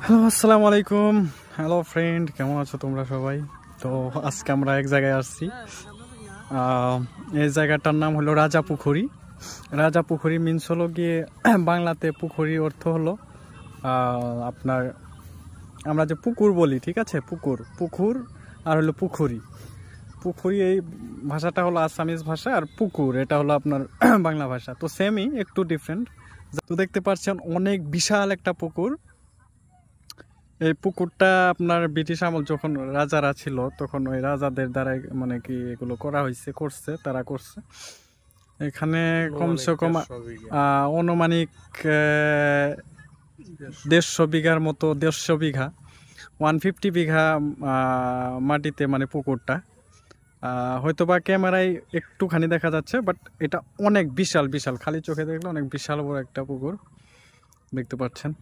Hello, আসসালামু আলাইকুম। Hello friend, কেমন আছো তোমরা সবাই? তো আজকে আমরা এক জায়গায় আসছি। এই জায়গাটার নাম হলো রাজা পুখুরি। রাজা পুখুরি মিনস হলো গিয়ে বাংলাতে পুখুরি অর্থ হলো আপনার আমরা যে পুকুর বলি, ঠিক আছে, পুকুর পুকুর আর হলো পুখুরি। পুখুরি এই ভাষাটা হলো আসামিজ ভাষা, আর পুকুর এটা হলো আপনার বাংলা ভাষা। তো সেমই, একটু ডিফারেন্ট। তো দেখতে পাচ্ছেন অনেক বিশাল একটা পুকুর। এই পুকুরটা আপনার ব্রিটিশ আমল যখন রাজারা ছিল তখন ওই রাজাদের দ্বারা মানে কি এগুলো করা হয়েছে, তারা করছে। এখানে কমসে কম অনুমানিক 150 বিঘার মতো, 150 বিঘা, 150 বিঘা মাটিতে মানে পুকুরটা। হয়তো বা ক্যামেরায় একটুখানি দেখা যাচ্ছে, বাট এটা অনেক বিশাল বিশাল, খালি চোখে দেখলে অনেক বিশাল বড় একটা পুকুর দেখতে পাচ্ছেন।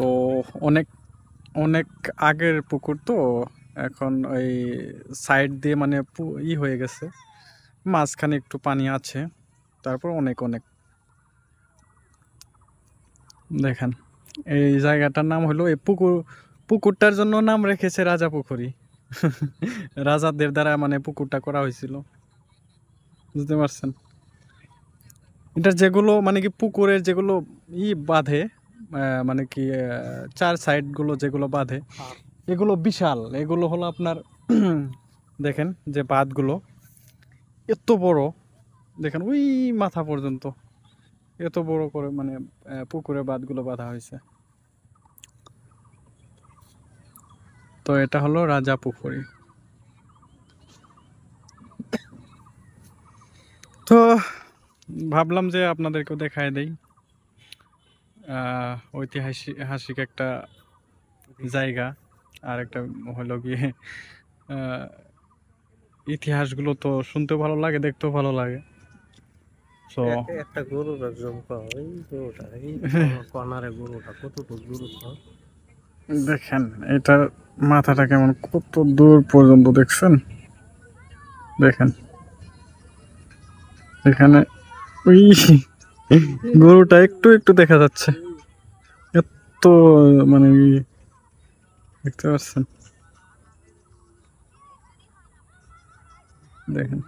তো অনেক অনেক আগের পুকুর, তো এখন ওই সাইড দিয়ে মানে হয়ে গেছে, মাঝখানে একটু পানি আছে, তারপর অনেক অনেক দেখেন। এই জায়গাটার নাম হলো, এই পুকুরটার জন্য নাম রেখেছে রাজা পুকুরি। রাজাদের দ্বারা মানে পুকুরটা করা হয়েছিল, বুঝতে পারছেন? এটা যেগুলো মানে কি পুকুরের যেগুলো বাঁধে, মানে কি চার সাইড গুলো যেগুলো বাঁধে, এগুলো বিশাল। এগুলো হলো আপনার দেখেন যে বাঁধগুলো এত বড়, দেখেন ওই মাথা পর্যন্ত এত বড় করে মানে পুকুরে বাঁধগুলো বাঁধা হয়েছে। তো এটা হলো রাজা পুকুরি। তো ভাবলাম যে আপনাদেরকেও দেখায় দেই, ঐতিহাসিক একটা জায়গা। আর একটা হলো গিয়ে ইতিহাসগুলো তো শুনতেও ভালো লাগে, দেখতেও ভালো লাগে। তো একটা গরুর একদম এই গরুটা, এই কর্নারে গরুটা কতটুকু গরু দেখেন এটার মাথাটা কেমন, কত দূর পর্যন্ত দেখছেন? দেখেন এখানে ওই গরুটা একটু একটু দেখা যাচ্ছে, এত মানে দেখতে পাচ্ছেন, দেখেন।